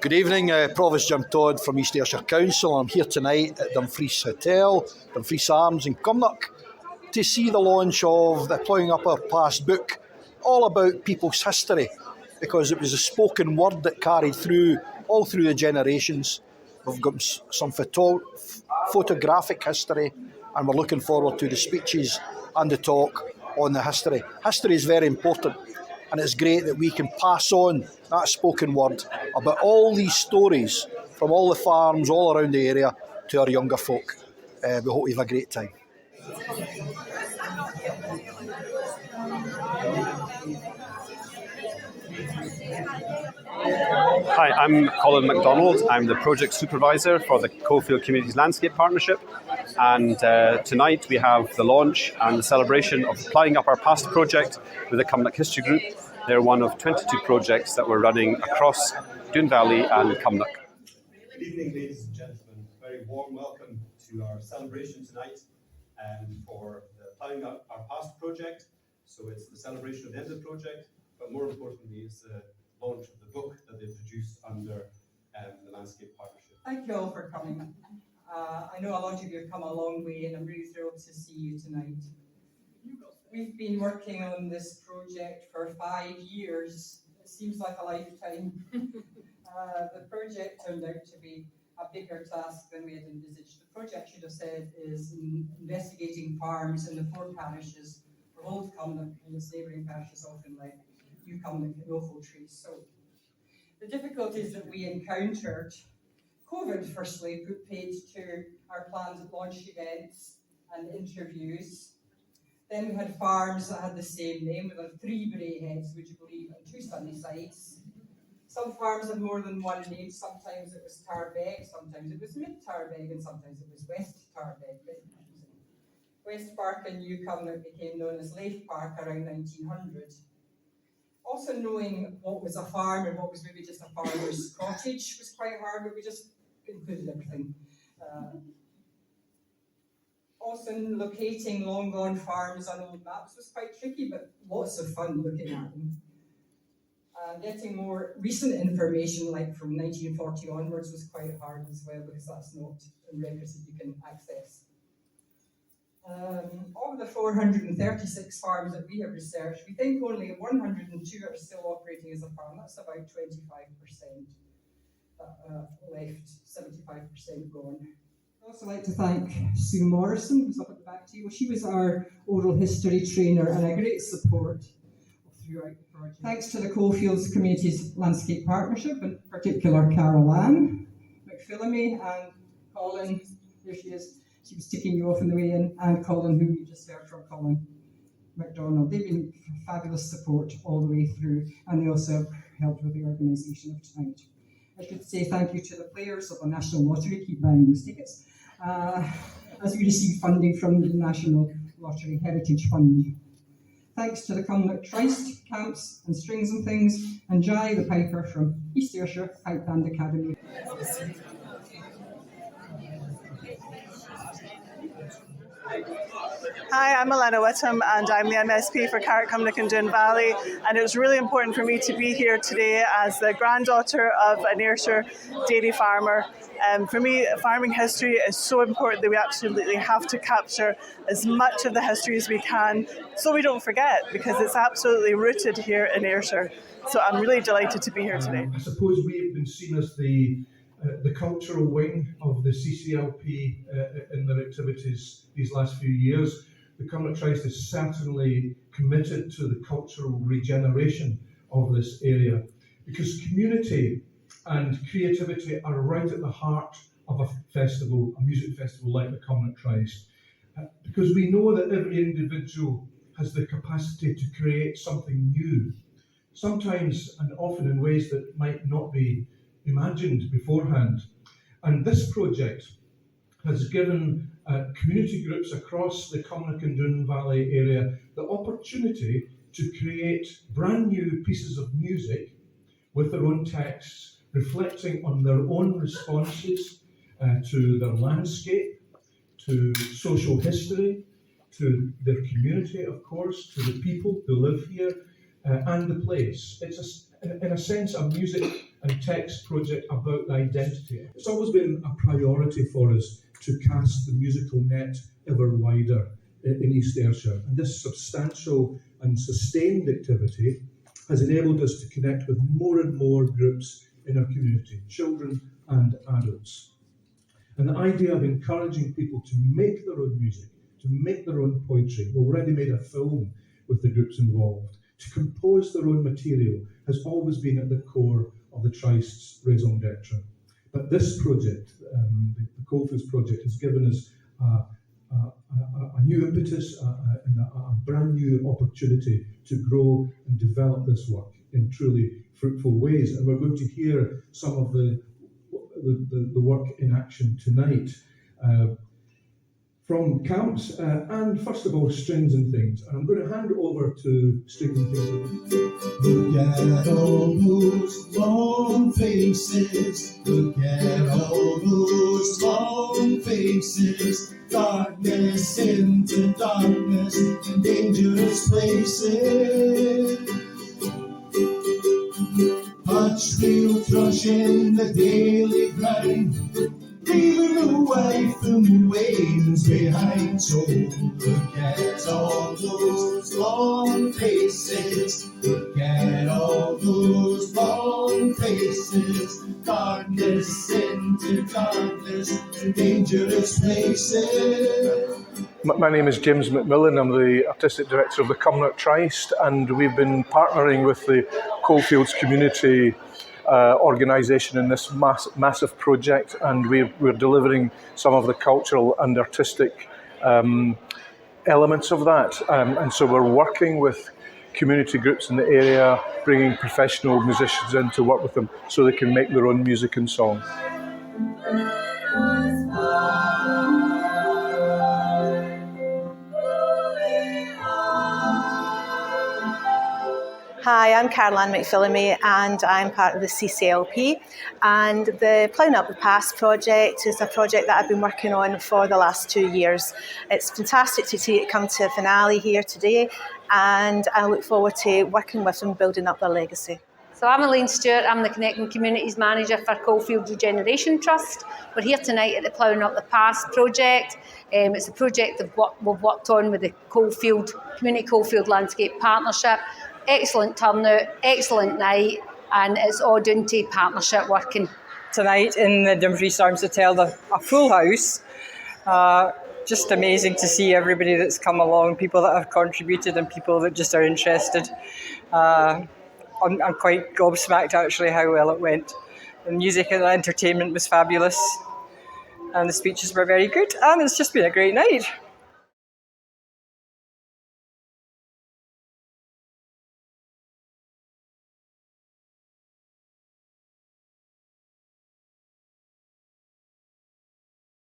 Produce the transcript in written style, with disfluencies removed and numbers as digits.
Good evening, Provost Jim Todd from East Ayrshire Council. I'm here tonight at Dumfries Hotel, Dumfries Arms in Cumnock, to see the launch of the Ploughing Up Our Past book, all about people's history, because it was a spoken word that carried through, all through the generations. We've got some photographic history, and we're looking forward to the speeches and the talk on the history. History is very important, and it's great that we can pass on that spoken word about all these stories from all the farms all around the area to our younger folk. We hope you have a great time. Hi, I'm Colin MacDonald. I'm the project supervisor for the Coalfields Communities Landscape Partnership, and tonight we have the launch and the celebration of the Ploughing Up Our Past project with the Cumnock History Group. They're one of 22 projects that we're running across Doon Valley and Cumnock. Good evening, ladies and gentlemen. A very warm welcome to our celebration tonight for the Ploughing Up Our Past project. So it's the celebration of the end of the project, but more importantly, it's the launch of the book that they've produced under the Landscape Partnership. Thank you all for coming. I know a lot of you have come a long way, and I'm really thrilled to see you tonight. We've been working on this project for 5 years. It seems like a lifetime. The project turned out to be a bigger task than we had envisaged. The project, I should have said, is investigating farms in the 4 parishes of Old Cumnock and the neighbouring parishes Auchinleck, New Cumnock and Ochiltree. So the difficulties that we encountered, COVID firstly put paid to our plans of launch events and interviews. Then we had farms that had the same name, with 3 bray heads, would you believe, and 2 sunny sides. Some farms had more than one name. Sometimes it was Tarbeg, sometimes it was Mid Tarbeg, and sometimes it was West Tarbeg. West Park and New Cumnock became known as Leith Park around 1900. Also knowing what was a farm and what was maybe just a farmer's cottage was quite hard, but we just included everything. Also locating long-gone farms on old maps was quite tricky, but lots of fun looking at them. Getting more recent information, like from 1940 onwards, was quite hard as well, because that's not in records that you can access. Of the 436 farms that we have researched, we think only 102 are still operating as a farm. That's about 25%. Left 75% gone. I'd also like to thank Sue Morrison, who's up at the back table. She was our oral history trainer and a great support throughout the project. Thanks to the Coalfields Communities Landscape Partnership, in particular Carol Ann McPhillamy and Colin, there she is. She was ticking you off on the way in, and Colin, who you just heard from, Colin MacDonald. They've been fabulous support all the way through, and they also helped with the organisation of tonight. I should say thank you to the players of the National Lottery, keep buying those tickets, as we receive funding from the National Lottery Heritage Fund. Thanks to the Cumnock Tryst, Camps and Strings and Things, and Jai the Piper from East Ayrshire Pipe Band Academy. Hi, I'm Elena Whittam, and I'm the MSP for Carrick, Cumnock and Doon Valley, and it was really important for me to be here today as the granddaughter of an Ayrshire dairy farmer. For me, farming history is so important that we absolutely have to capture as much of the history as we can so we don't forget, because it's absolutely rooted here in Ayrshire. So I'm really delighted to be here today. I suppose we've been seen as the cultural wing of the CCLP in their activities these last few years. The Cumnock Tryst is certainly committed to the cultural regeneration of this area, because community and creativity are right at the heart of a festival, a music festival like the Cumnock Tryst. Because we know that every individual has the capacity to create something new, sometimes and often in ways that might not be imagined beforehand. And this project has given community groups across the Cumnock and Doon Valley area the opportunity to create brand new pieces of music with their own texts, reflecting on their own responses to their landscape, to social history, to their community, of course, to the people who live here, and the place. It's, in a sense, a music and text project about identity. It's always been a priority for us to cast the musical net ever wider in East Ayrshire. And this substantial and sustained activity has enabled us to connect with more and more groups in our community, children and adults. And the idea of encouraging people to make their own music, to make their own poetry, we've already made a film with the groups involved, to compose their own material has always been at the core of the Tryst's raison d'etre. But this project, the Coalfields project, has given us a new impetus and a brand new opportunity to grow and develop this work in truly fruitful ways. And we're going to hear some of the work in action tonight from camps and first of all Strings and Things. And I'm going to hand over to Strings and Things. Look at all those long faces, look at all those long faces, darkness into darkness and dangerous places. Much real thrush in the daily grind, leaving the wife and wains behind. So look at all those long faces, look at all those long faces, darkness into darkness and dangerous places. My name is James MacMillan. I'm the Artistic Director of the Cumnock Tryst, and we've been partnering with the Coalfields community organisation in this massive project, and we're delivering some of the cultural and artistic elements of that. And so we're working with community groups in the area, bringing professional musicians in to work with them so they can make their own music and song. Hi, I'm Caroline McPhillamy and I'm part of the CCLP, and the Ploughing Up Our Past project is a project that I've been working on for the last 2 years. It's fantastic to see it come to a finale here today, and I look forward to working with them, building up their legacy. So I'm Elaine Stewart, I'm the Connecting Communities Manager for Coalfields Regeneration Trust. We're here tonight at the Ploughing Up the Past project. It's a project of what we've worked on with the Community Coalfield Landscape Partnership. Excellent turnout, excellent night, and it's all down to partnership working. Tonight in the Dumfries Arms Hotel, a full house. Just amazing to see everybody that's come along, people that have contributed and people that just are interested. I'm quite gobsmacked actually how well it went. The music and the entertainment was fabulous and the speeches were very good, and it's just been a great night.